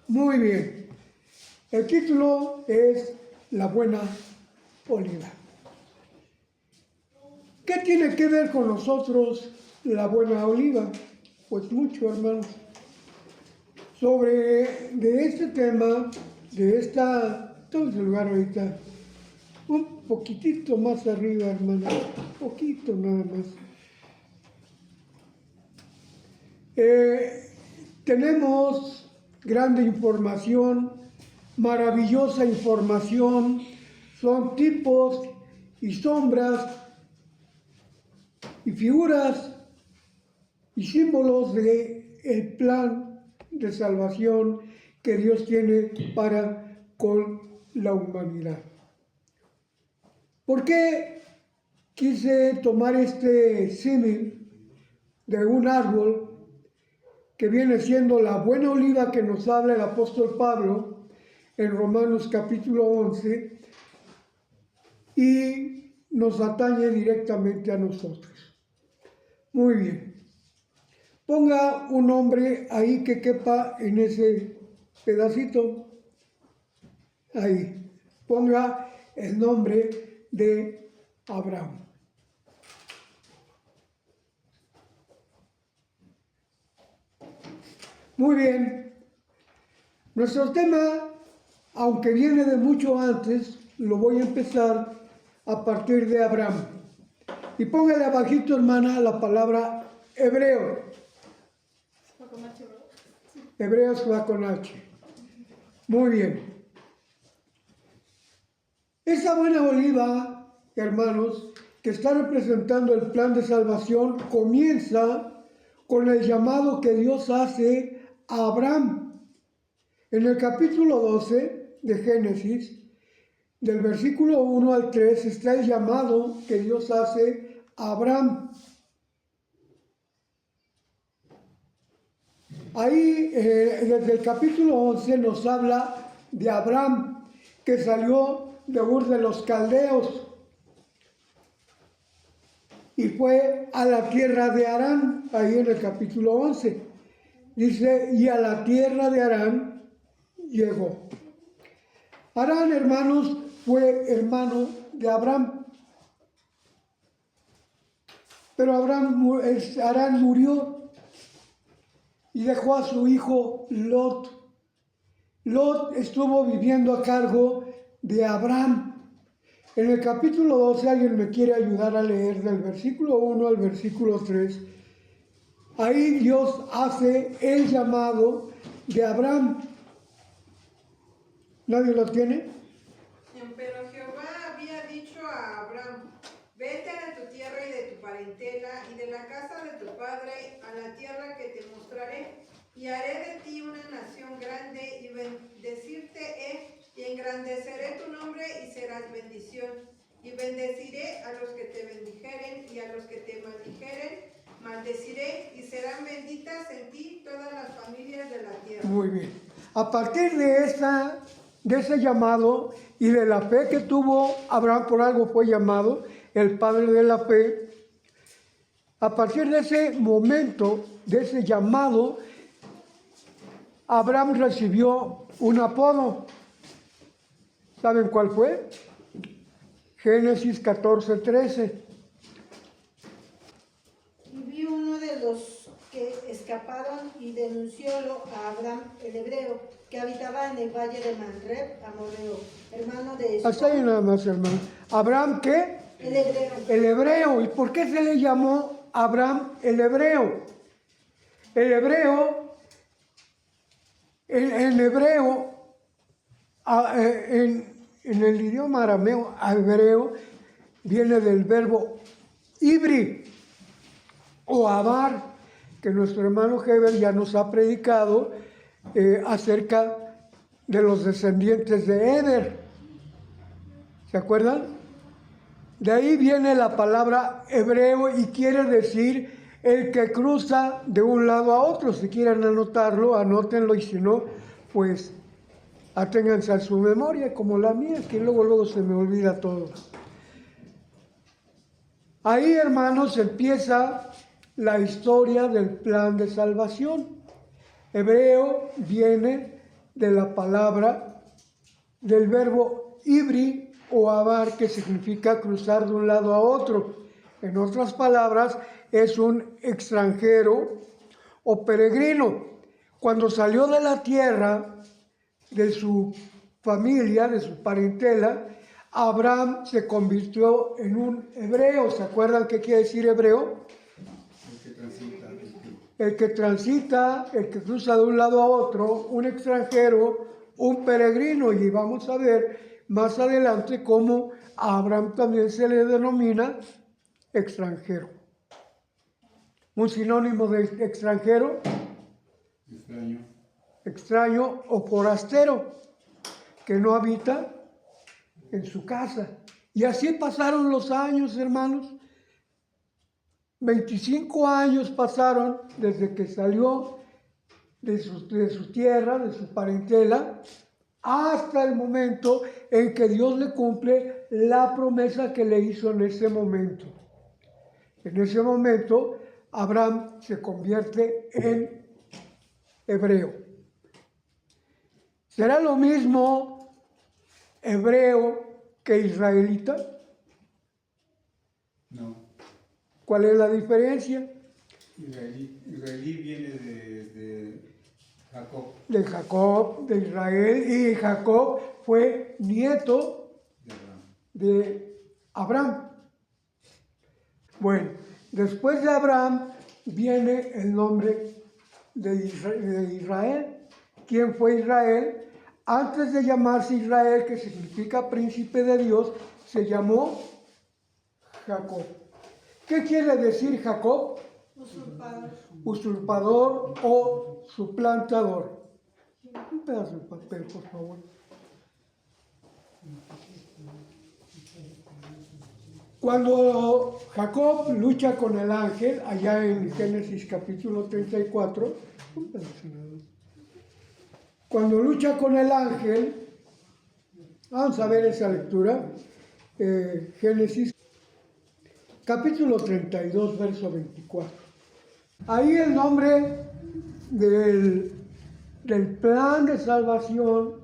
Muy bien. El título es La buena oliva. ¿Qué tiene que ver con nosotros la buena oliva? Pues mucho, hermanos. De este tema, todo este lugar ahorita, un poquitito más arriba, hermanos, un poquito nada más. Tenemos grande información, maravillosa información, son tipos y sombras y figuras y símbolos del plan de salvación que Dios tiene para con la humanidad. ¿Por qué quise tomar este símil de un árbol que viene siendo la buena oliva que nos habla el apóstol Pablo en Romanos capítulo 11 y nos atañe directamente a nosotros? Muy bien. Ponga un nombre ahí que quepa en ese pedacito. Ahí. Ponga el nombre de Abraham. Muy bien. Nuestro tema, aunque viene de mucho antes, lo voy a empezar a partir de Abraham. Y póngale abajito, hermana, la palabra hebreo. Hebreos va con H. Muy bien. Esa buena oliva, hermanos, que está representando el plan de salvación, comienza con el llamado que Dios hace a Abraham. En el capítulo 12 de Génesis, del versículo 1 al 3, está el llamado que Dios hace a Abraham. Ahí, desde el capítulo 11, nos habla de Abraham, que salió de Ur de los Caldeos y fue a la tierra de Harán, ahí en el capítulo 11. Dice, y a la tierra de Harán llegó. Harán, hermanos, fue hermano de Abraham. Pero Harán murió y dejó a su hijo Lot. Lot estuvo viviendo a cargo de Abraham. En el capítulo 12, alguien me quiere ayudar a leer del versículo 1 al versículo 3. Ahí Dios hace el llamado de Abraham. ¿Nadie lo tiene? Pero Jehová había dicho a Abraham: vete de tu tierra y de tu parentela y de la casa de tu padre a la tierra que te mostraré, y haré de ti una nación grande, y bendecirte he, y engrandeceré tu nombre, y serás bendición. Y bendeciré a los que te bendijeren, y a los que te maldijeren maldeciré, y serán benditas en ti todas las familias de la tierra. Muy bien. A partir de ese llamado y de la fe que tuvo Abraham, por algo fue llamado el padre de la fe. A partir de ese momento, de ese llamado, Abraham recibió un apodo. ¿Saben cuál fue? Génesis 14:13. Y vi uno de los que escaparon y denunciólo a Abraham el hebreo, que habitaba en el valle de Manreb, amorreo, hermano de Escol. Hasta ahí nada más, hermano. ¿Abraham qué? El hebreo. El hebreo. ¿Y por qué se le llamó Abraham el hebreo? El hebreo, en el idioma arameo, hebreo, viene del verbo ibri o abar, que nuestro hermano Heber ya nos ha predicado acerca de los descendientes de Eder. ¿Se acuerdan? De ahí viene la palabra hebreo y quiere decir el que cruza de un lado a otro. Si quieren anotarlo, anótenlo, y si no, pues aténganse a su memoria, como la mía, que luego se me olvida todo. Ahí, hermanos, empieza la historia del plan de salvación. Hebreo viene de la palabra, del verbo ibri o abar, que significa cruzar de un lado a otro. En otras palabras, es un extranjero o peregrino. Cuando salió de la tierra, de su familia, de su parentela, Abraham se convirtió en un hebreo. ¿Se acuerdan qué quiere decir hebreo? El que transita, el que cruza de un lado a otro, un extranjero, un peregrino. Y vamos a ver más adelante cómo a Abraham también se le denomina extranjero. Un sinónimo de extranjero, extraño o forastero, que no habita en su casa. Y así pasaron los años, hermanos. 25 años pasaron desde que salió de su tierra, de su parentela, hasta el momento en que Dios le cumple la promesa que le hizo en ese momento. En ese momento, Abraham se convierte en hebreo. ¿Será lo mismo hebreo que israelita? No. ¿Cuál es la diferencia? Israelí viene de Jacob. De Jacob, de Israel, y Jacob fue nieto de Abraham. Bueno, después de Abraham viene el nombre de Israel. ¿Quién fue Israel? Antes de llamarse Israel, que significa príncipe de Dios, se llamó Jacob. ¿Qué quiere decir Jacob? Usurpador. Usurpador o suplantador. Un pedazo de papel, por favor. Cuando Jacob lucha con el ángel, allá en Génesis capítulo 34, un pedazo nada más. Cuando lucha con el ángel, vamos a ver esa lectura, Génesis capítulo 32, verso 24. Ahí el nombre del plan de salvación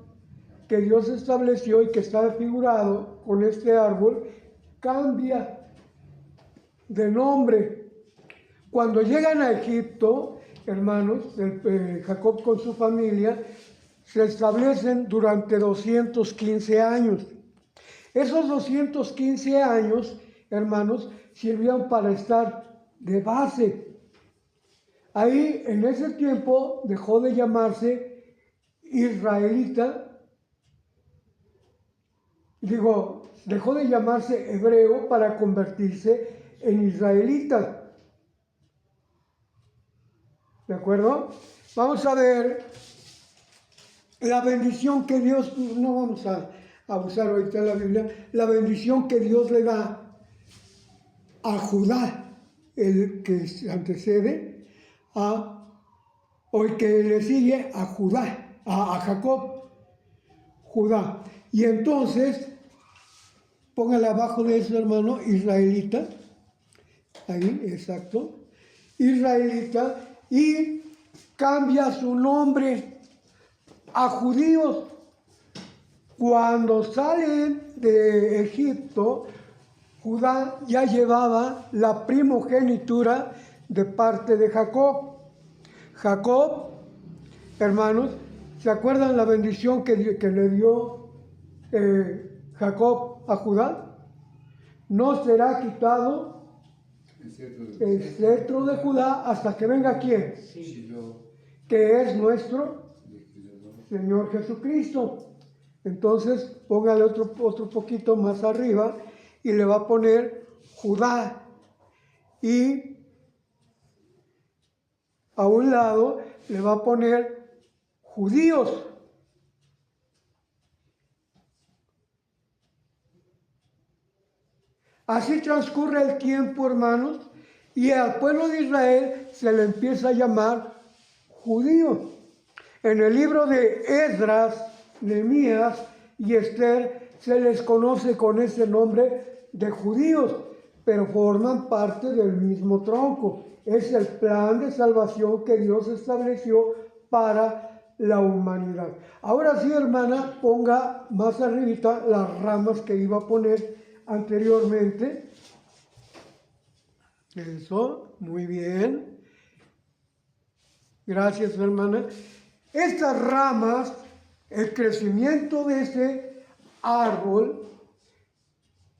que Dios estableció y que está figurado con este árbol, cambia de nombre. Cuando llegan a Egipto, hermanos, Jacob con su familia, se establecen durante 215 años. Esos 215 años, hermanos, sirvieron para estar de base. Ahí, en ese tiempo, dejó de llamarse israelita, dejó de llamarse hebreo para convertirse en israelita. ¿De acuerdo? Vamos a ver la bendición que Dios, no vamos a usar ahorita la Biblia, la bendición que Dios le da a Judá, el que antecede, o el que le sigue a Judá, a Jacob, Judá. Y entonces, póngale abajo de eso, hermano, israelita, ahí, exacto, israelita, y cambia su nombre a judíos. Cuando salen de Egipto, Judá ya llevaba la primogenitura de parte de Jacob. Jacob, hermanos, ¿se acuerdan la bendición que le dio Jacob a Judá? No será quitado el cetro de Judá hasta que venga ¿quién? Que es nuestro Señor Jesucristo. Entonces, póngale otro poquito más arriba y le va a poner Judá. Y a un lado le va a poner judíos. Así transcurre el tiempo, hermanos, y al pueblo de Israel se le empieza a llamar judío. En el libro de Esdras, Nehemías y Esther se les conoce con ese nombre de judíos, pero forman parte del mismo tronco. Es el plan de salvación que Dios estableció para la humanidad. Ahora sí, hermana, ponga más arribita las ramas que iba a poner anteriormente. Eso, muy bien. Gracias, hermana. Estas ramas, el crecimiento de ese árbol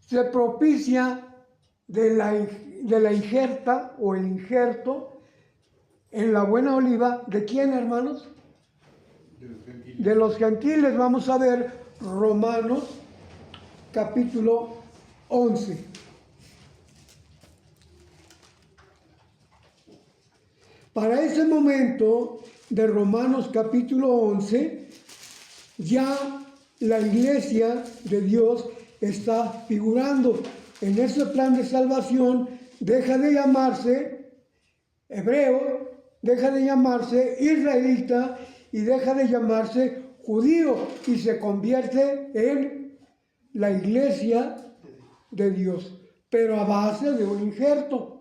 se propicia de la injerta o el injerto en la buena oliva. ¿De quién, hermanos? De los gentiles. Vamos a ver Romanos capítulo 11. Para ese momento de Romanos capítulo 11, ya la iglesia de Dios está figurando. En ese plan de salvación deja de llamarse hebreo, deja de llamarse israelita y deja de llamarse judío y se convierte en la iglesia de Dios, pero a base de un injerto.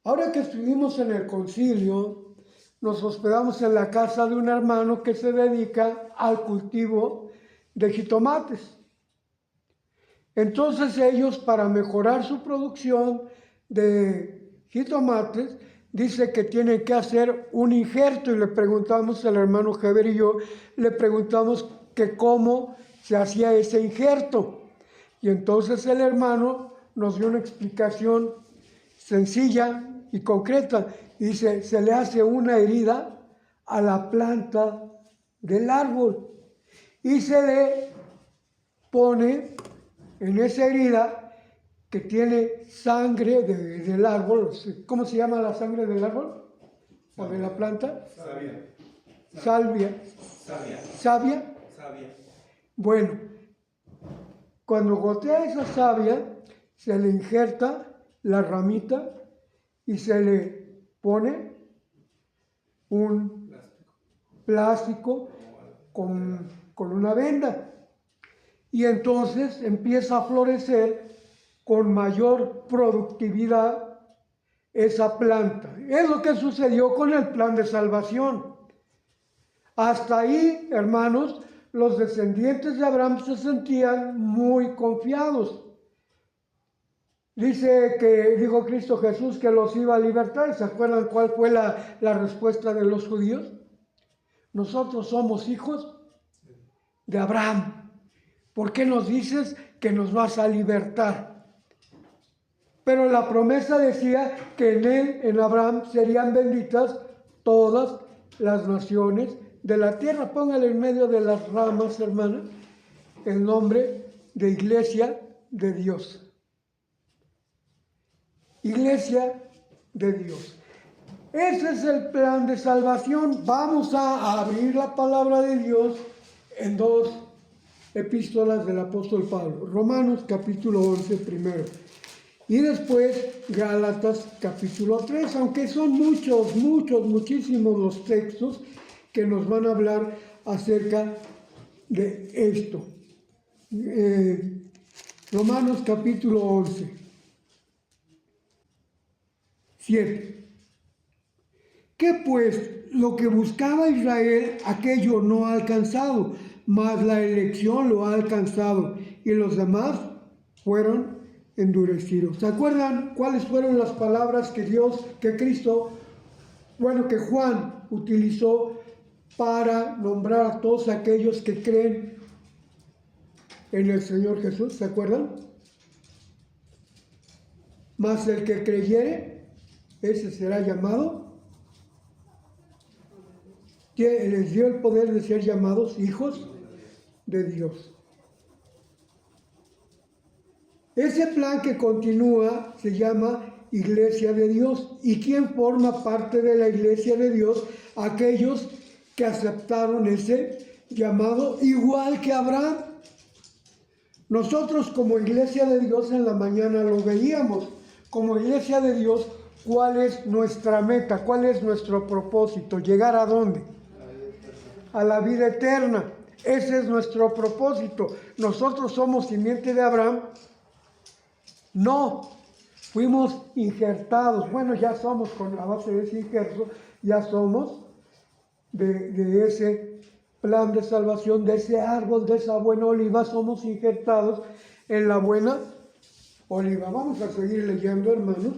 Ahora que estuvimos en el concilio, nos hospedamos en la casa de un hermano que se dedica al cultivo de jitomates. Entonces ellos, para mejorar su producción de jitomates, dice que tienen que hacer un injerto, y le preguntamos al hermano Heber y yo, le preguntamos que cómo se hacía ese injerto. Y entonces el hermano nos dio una explicación sencilla y concreta. Dice, se le hace una herida a la planta del árbol y se le pone en esa herida que tiene sangre del árbol. ¿Cómo se llama la sangre del árbol? ¿O de la planta? Savia. ¿Savia? Bueno, cuando gotea esa savia, se le injerta la ramita y se le pone un plástico con una venda. Y entonces empieza a florecer con mayor productividad esa planta. Es lo que sucedió con el plan de salvación. Hasta ahí, hermanos, los descendientes de Abraham se sentían muy confiados. Dijo Cristo Jesús que los iba a libertar. ¿Se acuerdan cuál fue la respuesta de los judíos? Nosotros somos hijos de Abraham. ¿Por qué nos dices que nos vas a libertar? Pero la promesa decía que en él, en Abraham, serían benditas todas las naciones de la tierra. Póngale en medio de las ramas, hermana, el nombre de Iglesia de Dios. Iglesia de Dios. Ese es el plan de salvación. Vamos a abrir la palabra de Dios en dos epístolas del apóstol Pablo. Romanos capítulo 11 primero. Y después Gálatas capítulo 3, aunque son muchísimos los textos que nos van a hablar acerca de esto. Romanos capítulo 11. 7. ¿Qué pues? Lo que buscaba Israel, aquello no ha alcanzado, mas la elección lo ha alcanzado, y los demás fueron endurecidos. ¿Se acuerdan cuáles fueron las palabras que Juan utilizó para nombrar a todos aquellos que creen en el Señor Jesús? ¿Se acuerdan? Mas el que creyere, ese será llamado, que les dio el poder de ser llamados hijos de Dios. Ese plan que continúa se llama Iglesia de Dios. ¿Y quién forma parte de la Iglesia de Dios? Aquellos que aceptaron ese llamado, igual que Abraham. Nosotros como Iglesia de Dios en la mañana lo veíamos. Como Iglesia de Dios, ¿cuál es nuestra meta? ¿Cuál es nuestro propósito? ¿Llegar a dónde? A la vida eterna. Ese es nuestro propósito. ¿Nosotros somos simiente de Abraham? No. Fuimos injertados. Bueno, ya somos, con la base de ese injerto, ya somos de ese plan de salvación, de ese árbol, de esa buena oliva, somos injertados en la buena oliva. Vamos a seguir leyendo, hermanos.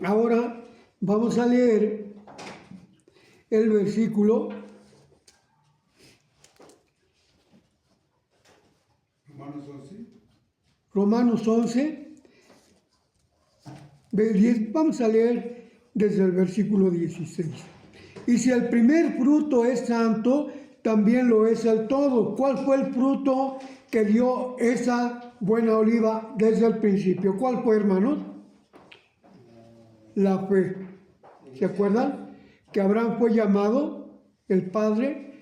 Ahora vamos a leer el versículo Romanos 11, vamos a leer desde el versículo 16. Y si el primer fruto es santo, también lo es el todo. ¿Cuál fue el fruto que dio esa buena oliva desde el principio? ¿Cuál fue, hermanos? La fe. ¿Se acuerdan? Que Abraham fue llamado el padre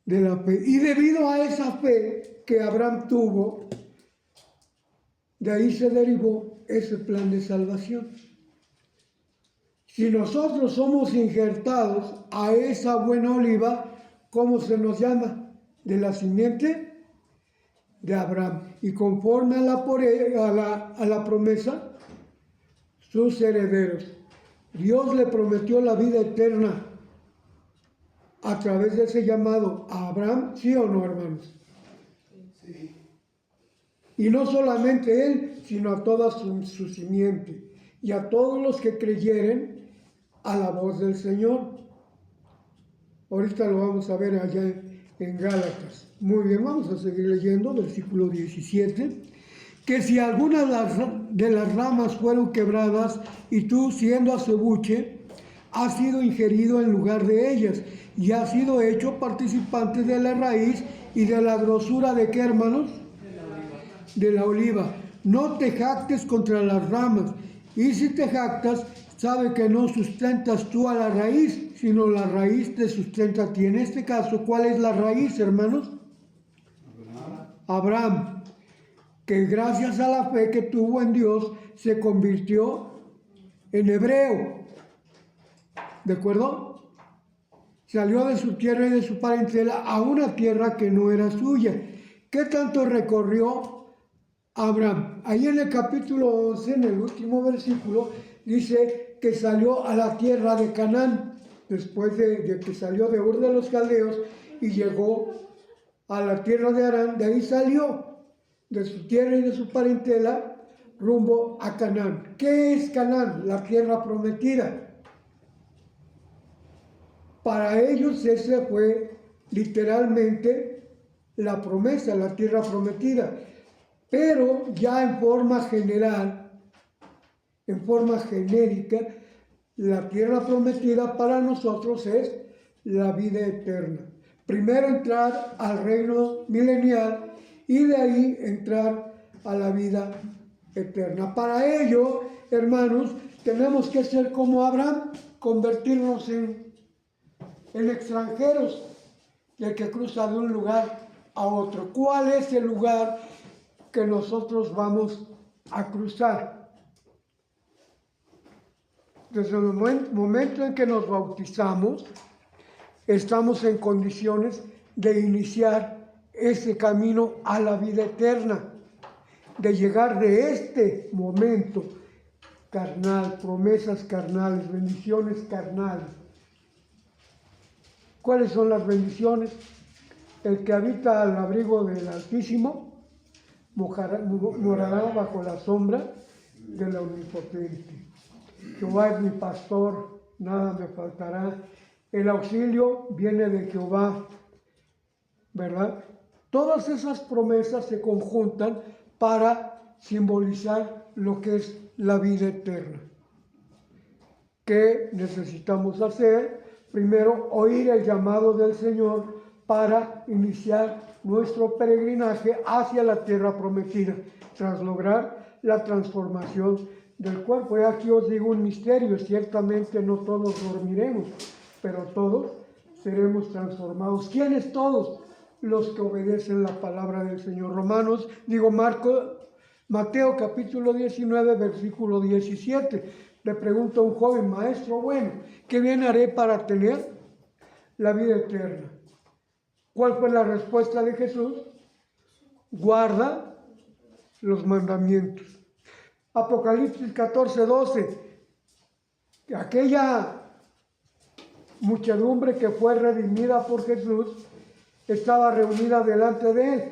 de la fe. Y debido a esa fe que Abraham tuvo, de ahí se derivó ese plan de salvación. Si nosotros somos injertados a esa buena oliva, ¿cómo se nos llama? De la simiente de Abraham. Y conforme a la promesa, sus herederos. Dios le prometió la vida eterna a través de ese llamado a Abraham, ¿sí o no, hermanos? Sí. Y no solamente él, sino a toda su simiente y a todos los que creyeren a la voz del Señor. Ahorita lo vamos a ver allá en Gálatas. Muy bien, vamos a seguir leyendo, versículo 17. Que si algunas de las ramas fueron quebradas y tú, siendo acebuche, has sido ingerido en lugar de ellas y has sido hecho participante de la raíz y de la grosura de ¿qué, hermanos? De la oliva. No te jactes contra las ramas, y si te jactas, sabe que no sustentas tú a la raíz, sino la raíz te sustenta a ti. En este caso, ¿cuál es la raíz, hermanos? Abraham, que gracias a la fe que tuvo en Dios, se convirtió en hebreo. ¿De acuerdo? Salió de su tierra y de su parentela a una tierra que no era suya. ¿Qué tanto recorrió Abraham? Ahí en el capítulo 11, en el último versículo, dice que salió a la tierra de Canaán, después de que salió de Ur de los Caldeos y llegó a la tierra de Harán. De ahí salió de su tierra y de su parentela rumbo a Canaán. ¿Qué es Canaán? La tierra prometida. Para ellos ese fue literalmente la promesa, la tierra prometida. Pero ya en forma general, en forma genérica, la tierra prometida para nosotros es la vida eterna. Primero entrar al reino milenial y de ahí entrar a la vida eterna. Para ello, hermanos, tenemos que ser como Abraham, convertirnos en extranjeros, el que cruza de un lugar a otro. ¿Cuál es el lugar que nosotros vamos a cruzar? Desde el momento en que nos bautizamos, estamos en condiciones de iniciar ese camino a la vida eterna, de llegar de este momento carnal, promesas carnales, bendiciones carnales. ¿Cuáles son las bendiciones? El que habita al abrigo del Altísimo morará bajo la sombra del Omnipotente. Jehová es mi pastor, nada me faltará. El auxilio viene de Jehová, ¿verdad? Todas esas promesas se conjuntan para simbolizar lo que es la vida eterna. ¿Qué necesitamos hacer? Primero, oír el llamado del Señor para iniciar nuestro peregrinaje hacia la tierra prometida, tras lograr la transformación del cuerpo. Y aquí os digo un misterio: ciertamente no todos dormiremos, pero todos seremos transformados. ¿Quiénes todos? Los que obedecen la palabra del Señor. Mateo capítulo 19, versículo 17. Le pregunta a un joven: maestro bueno, ¿qué bien haré para tener la vida eterna? ¿Cuál fue la respuesta de Jesús? Guarda los mandamientos. Apocalipsis 14, 12. Aquella muchedumbre que fue redimida por Jesús estaba reunida delante de él.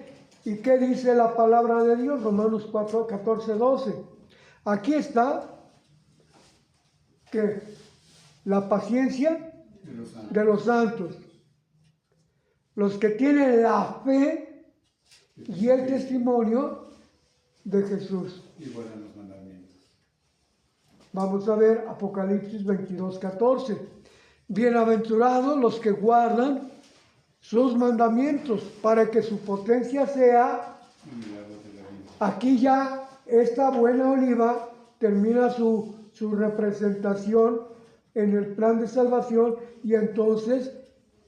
¿Y qué dice la palabra de Dios? Romanos 4, 14, 12. Aquí está que la paciencia de los santos, los que tienen la fe y el testimonio de Jesús. Y guardan los mandamientos. Vamos a ver Apocalipsis 22, 14. Bienaventurados los que guardan sus mandamientos, para que su potencia sea. Aquí ya esta buena oliva termina su representación en el plan de salvación, y entonces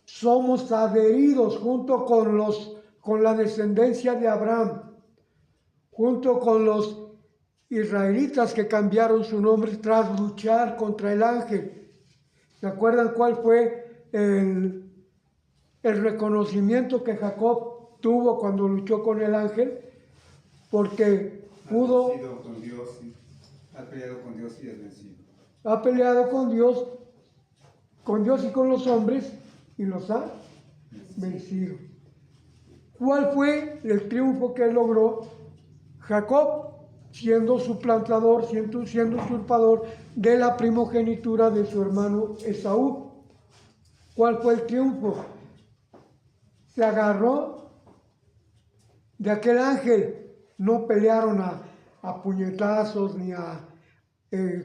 somos adheridos junto con la descendencia de Abraham, junto con los israelitas que cambiaron su nombre tras luchar contra el ángel. ¿Se acuerdan cuál fue el reconocimiento que Jacob tuvo cuando luchó con el ángel? Porque pudo... Ha peleado con Dios y es vencido. Ha peleado con Dios y con los hombres, y los ha vencido. ¿Cuál fue el triunfo que logró Jacob? Siendo suplantador, siendo usurpador de la primogenitura de su hermano Esaú. ¿Cuál fue el triunfo? Se agarró de aquel ángel. No pelearon a puñetazos, ni a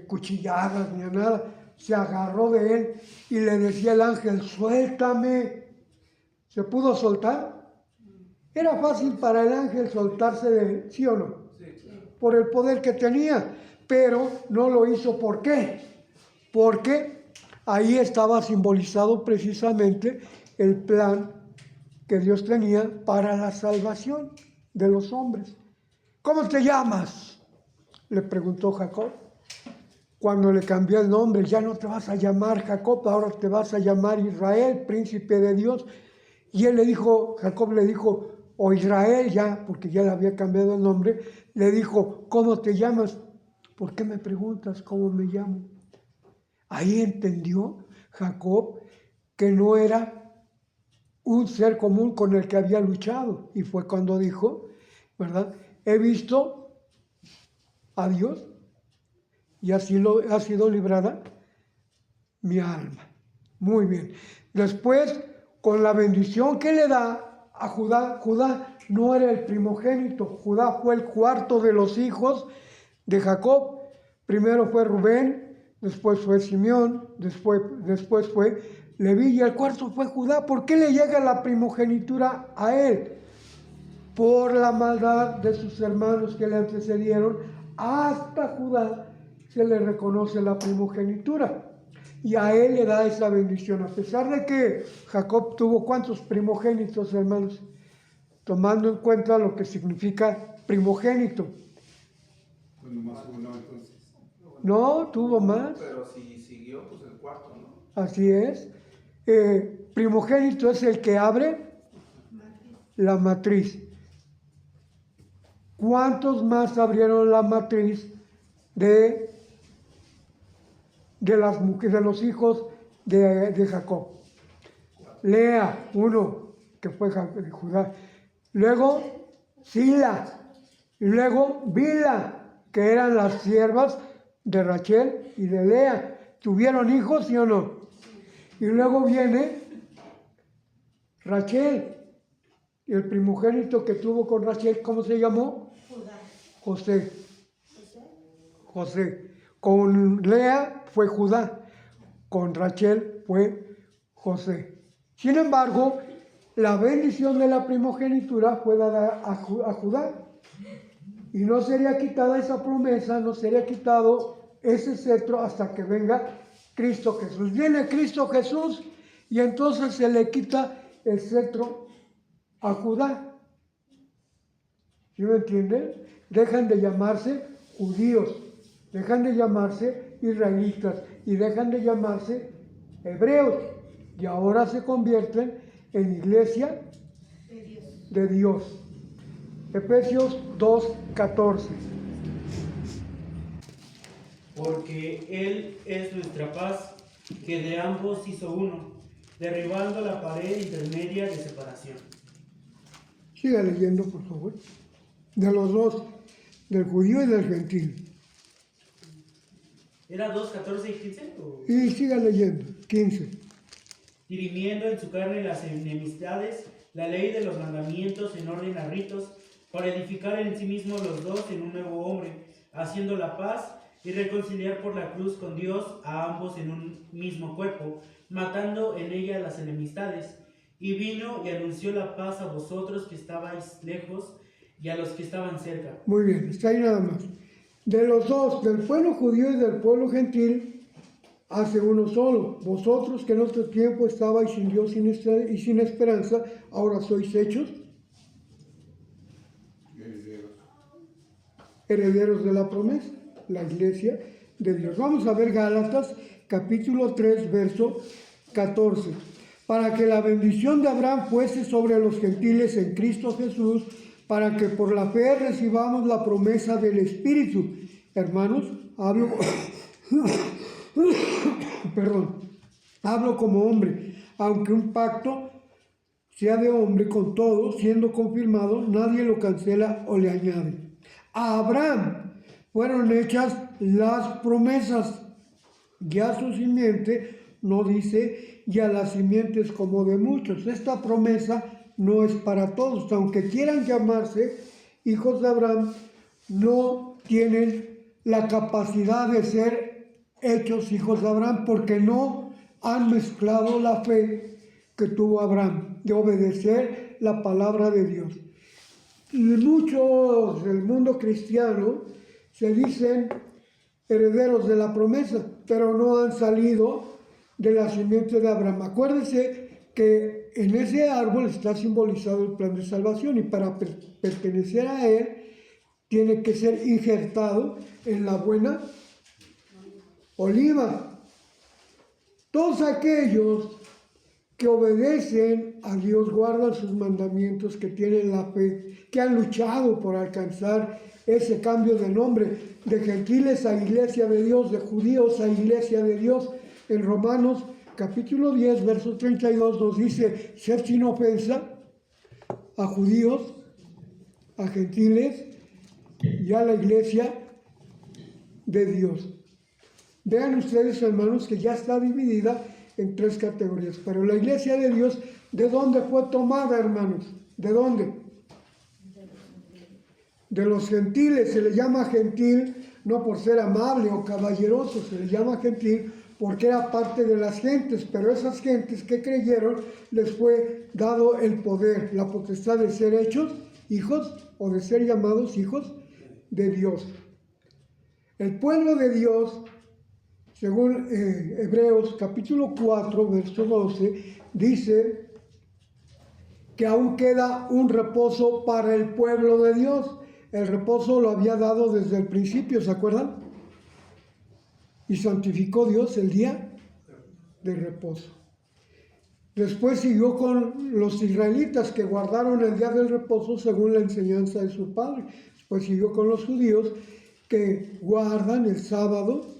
cuchilladas, ni a nada. Se agarró de él y le decía el ángel: suéltame. ¿Se pudo soltar? Era fácil para el ángel soltarse de él, ¿sí o no? Por el poder que tenía, pero no lo hizo. ¿Por qué? Porque ahí estaba simbolizado precisamente el plan que Dios tenía para la salvación de los hombres. ¿Cómo te llamas?, le preguntó Jacob. Cuando le cambió el nombre: ya no te vas a llamar Jacob, ahora te vas a llamar Israel, príncipe de Dios. Y él le dijo, Jacob le dijo, o Israel ya, porque ya le había cambiado el nombre, le dijo: ¿cómo te llamas? ¿Por qué me preguntas cómo me llamo? Ahí entendió Jacob que no era un ser común con el que había luchado. Y fue cuando dijo, ¿verdad? He visto a Dios y así ha sido librada mi alma. Muy bien. Después, con la bendición que le da a Judá, Judá no era el primogénito. Judá fue el cuarto de los hijos de Jacob. Primero fue Rubén, después fue Simeón, después fue Leví, y el cuarto fue Judá. ¿Por qué le llega la primogenitura a él? Por la maldad de sus hermanos que le antecedieron. Hasta Judá se le reconoce la primogenitura. Y a él le da esa bendición, a pesar de que Jacob tuvo ¿cuántos primogénitos, hermanos? Tomando en cuenta lo que significa primogénito. Pues nomás uno, entonces. No, tuvo más. Pero si siguió, pues el cuarto, ¿no? Así es. Primogénito es el que abre la matriz. ¿Cuántos más abrieron la matriz de los hijos de Jacob? Lea, uno, que fue Judá. Luego Sila. Y luego Bila, que eran las siervas de Rachel y de Lea. ¿Tuvieron hijos, sí o no? Y luego viene Rachel. Y el primogénito que tuvo con Rachel, ¿cómo se llamó? José. José. Con Lea fue Judá, con Rachel fue José. Sin embargo, la bendición de la primogenitura fue dada a Judá. Y no sería quitada esa promesa, no sería quitado ese cetro hasta que venga Cristo Jesús. Viene Cristo Jesús y entonces se le quita el cetro a Judá. ¿Sí me entienden? Dejan de llamarse judíos, dejan de llamarse israelitas y dejan de llamarse hebreos, y ahora se convierten en iglesia de Dios. Efesios 2:14. Porque Él es nuestra paz, que de ambos hizo uno, derribando la pared intermedia de separación. Siga leyendo, por favor. De los dos, del judío y del gentil. ¿Era 2, 14 y 15? ¿O? Y siga leyendo, 15. Dirimiendo en su carne las enemistades, la ley de los mandamientos en orden a ritos, para edificar en sí mismos los dos en un nuevo hombre, haciendo la paz y reconciliar por la cruz con Dios a ambos en un mismo cuerpo, matando en ella las enemistades. Y vino y anunció la paz a vosotros que estabais lejos y a los que estaban cerca. Muy bien, está ahí nada más. De los dos, del pueblo judío y del pueblo gentil, hace uno solo. Vosotros que en otro tiempo estabais sin Dios y sin esperanza, ahora sois hechos herederos de la promesa, la iglesia de Dios. Vamos a ver Gálatas capítulo 3, verso 14. Para que la bendición de Abraham fuese sobre los gentiles en Cristo Jesús, para que por la fe recibamos la promesa del Espíritu. Hermanos, hablo como hombre, aunque un pacto sea de hombre con todo, siendo confirmado, nadie lo cancela o le añade. A Abraham fueron hechas las promesas, y a su simiente, no dice, y a las simientes como de muchos. Esta promesa no es para todos, aunque quieran llamarse hijos de Abraham, no tienen la capacidad de ser hechos hijos de Abraham, porque no han mezclado la fe que tuvo Abraham, de obedecer la palabra de Dios. Y muchos del mundo cristiano se dicen herederos de la promesa, pero no han salido de la simiente de Abraham. Acuérdense que en ese árbol está simbolizado el plan de salvación, y para pertenecer a él tiene que ser injertado en la buena oliva. Todos aquellos que obedecen a Dios, guardan sus mandamientos, que tienen la fe, que han luchado por alcanzar ese cambio de nombre, de gentiles a iglesia de Dios, de judíos a iglesia de Dios. En Romanos capítulo 10, verso 32 nos dice: ser sin ofensa a judíos, a gentiles y a la iglesia de Dios. Vean ustedes, hermanos, que ya está dividida en tres categorías. Pero la iglesia de Dios, ¿de dónde fue tomada, hermanos? ¿De dónde? De los gentiles. Se le llama gentil no por ser amable o caballeroso, se le llama gentil porque era parte de las gentes, pero esas gentes que creyeron les fue dado el poder, la potestad de ser hechos hijos o de ser llamados hijos de Dios. El pueblo de Dios, según Hebreos capítulo 4, verso 12, dice que aún queda un reposo para el pueblo de Dios. El reposo lo había dado desde el principio, ¿se acuerdan? Y santificó Dios el día de reposo. Después siguió con los israelitas que guardaron el día del reposo según la enseñanza de su padre. Después siguió con los judíos que guardan el sábado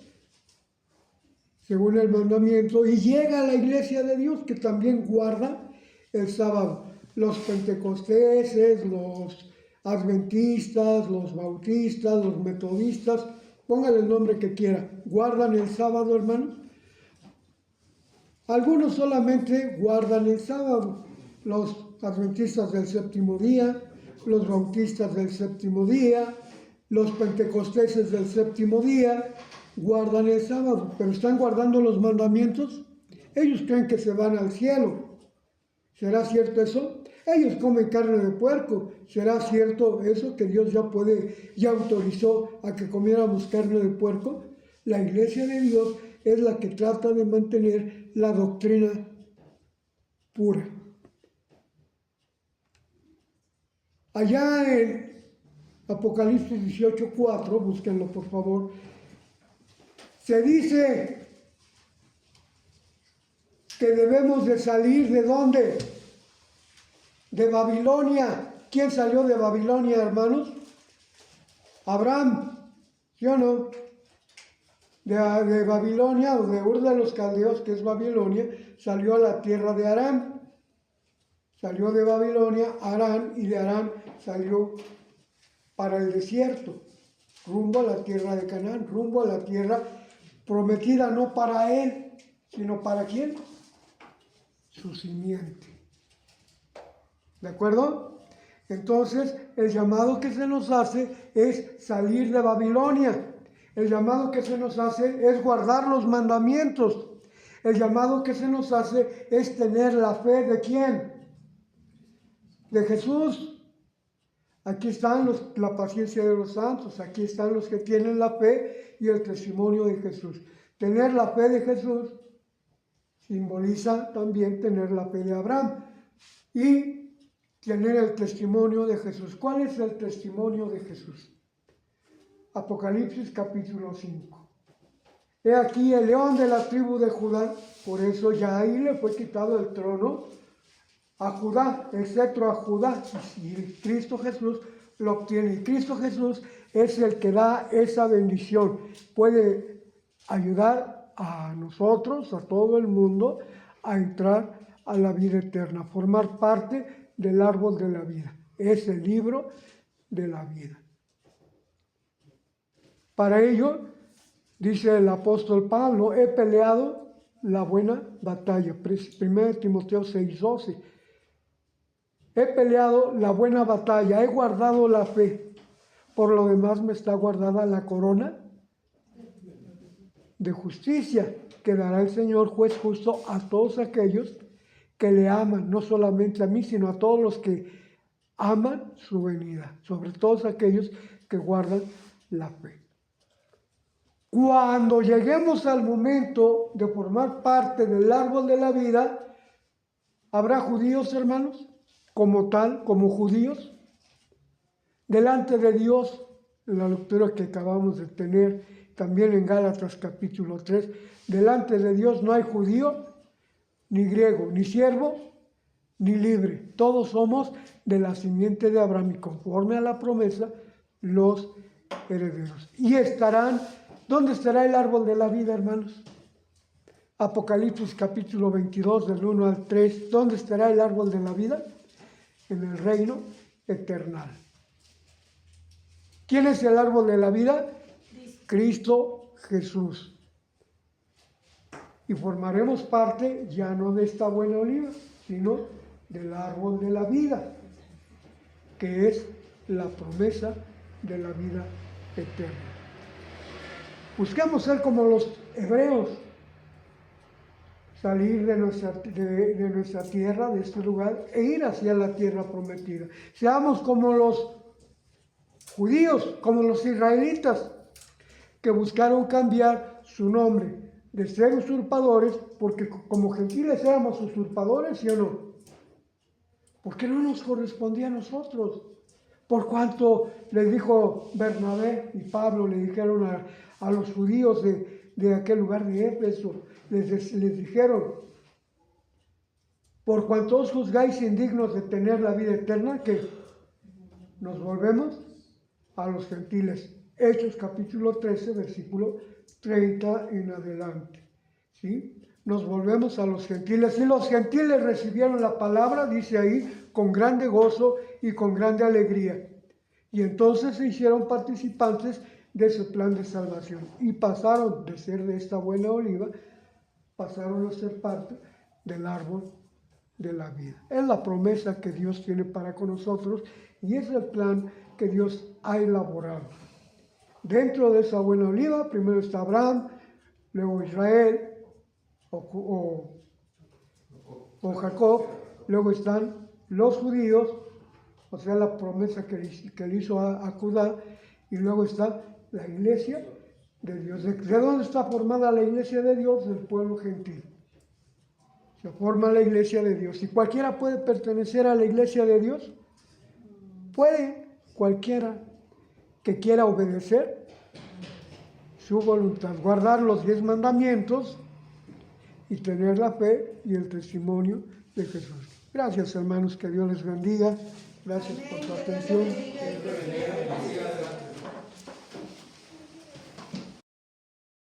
según el mandamiento, y llega a la iglesia de Dios que también guarda el sábado. Los pentecosteses, los adventistas, los bautistas, los metodistas, póngale el nombre que quiera, guardan el sábado, hermanos. Algunos solamente guardan el sábado, los adventistas del séptimo día, los bautistas del séptimo día, los pentecosteses del séptimo día, guardan el sábado, pero ¿están guardando los mandamientos? Ellos creen que se van al cielo. ¿Será cierto eso? Ellos comen carne de puerco. ¿Será cierto eso, que Dios ya autorizó a que comiéramos carne de puerco? La iglesia de Dios es la que trata de mantener la doctrina pura. Allá en Apocalipsis 18:4, búsquenlo por favor, se dice que debemos de salir ¿de dónde? De Babilonia. ¿Quién salió de Babilonia, hermanos? Abraham, ¿sí o no? de Babilonia, o de Ur de los Caldeos, que es Babilonia, salió a la tierra de Aram. Salió de Babilonia a Harán, y de Harán salió para el desierto, rumbo a la tierra de Canaán, rumbo a la tierra prometida, no para él, sino para ¿quién? Su simiente. ¿De acuerdo? Entonces, el llamado que se nos hace es salir de Babilonia. El llamado que se nos hace es guardar los mandamientos. El llamado que se nos hace es tener la fe de ¿quién? De Jesús. Aquí están la paciencia de los santos, aquí están los que tienen la fe y el testimonio de Jesús. Tener la fe de Jesús simboliza también tener la fe de Abraham y tener el testimonio de Jesús. ¿Cuál es el testimonio de Jesús? Apocalipsis capítulo 5. He aquí el león de la tribu de Judá, por eso ya ahí le fue quitado el trono a Judá, el cetro a Judá, y Cristo Jesús lo obtiene. Y Cristo Jesús es el que da esa bendición. Puede ayudar a nosotros, a todo el mundo, a entrar a la vida eterna, formar parte del árbol de la vida. Es el libro de la vida. Para ello, dice el apóstol Pablo, he peleado la buena batalla. 1 Timoteo 6:12. He peleado la buena batalla, he guardado la fe. Por lo demás me está guardada la corona de justicia que dará el Señor juez justo a todos aquellos que le aman, no solamente a mí, sino a todos los que aman su venida, sobre todos aquellos que guardan la fe. Cuando lleguemos al momento de formar parte del árbol de la vida, ¿habrá judíos, hermanos? Como tal, como judíos, delante de Dios, en la lectura que acabamos de tener, también en Gálatas capítulo 3, delante de Dios no hay judío, ni griego, ni siervo, ni libre. Todos somos de la simiente de Abraham y conforme a la promesa, los herederos. Y estarán, ¿dónde estará el árbol de la vida, hermanos? Apocalipsis capítulo 22, del 1 al 3, ¿dónde estará el árbol de la vida? En el reino eterno. ¿Quién es el árbol de la vida? Cristo Jesús. Y formaremos parte ya no de esta buena oliva, sino del árbol de la vida, que es la promesa de la vida eterna. Busquemos ser como los hebreos, salir de nuestra tierra, de este lugar, e ir hacia la tierra prometida. Seamos como los judíos, como los israelitas, que buscaron cambiar su nombre de ser usurpadores, porque como gentiles éramos usurpadores, ¿sí o no? Porque no nos correspondía a nosotros. Por cuanto les dijo Bernabé y Pablo, le dijeron a los judíos de aquel lugar de Éfeso, les dijeron, por cuanto os juzgáis indignos de tener la vida eterna, que nos volvemos a los gentiles. Hechos capítulo 13, versículo 30 en adelante. ¿Sí? Nos volvemos a los gentiles. Y los gentiles recibieron la palabra, dice ahí, con grande gozo y con grande alegría. Y entonces se hicieron participantes de ese plan de salvación. Y pasaron de ser de esta buena oliva, pasaron a ser parte del árbol de la vida. Es la promesa que Dios tiene para con nosotros y es el plan que Dios ha elaborado. Dentro de esa buena oliva, primero está Abraham, luego Israel o Jacob, luego están los judíos, o sea, la promesa que le hizo a Judá, y luego está la iglesia de Dios. ¿De dónde está formada la iglesia de Dios? Del pueblo gentil. Se forma la iglesia de Dios. ¿Y cualquiera puede pertenecer a la iglesia de Dios? Puede, cualquiera que quiera obedecer su voluntad, guardar los 10 mandamientos y tener la fe y el testimonio de Jesús. Gracias, hermanos, que Dios les bendiga. Gracias por su atención.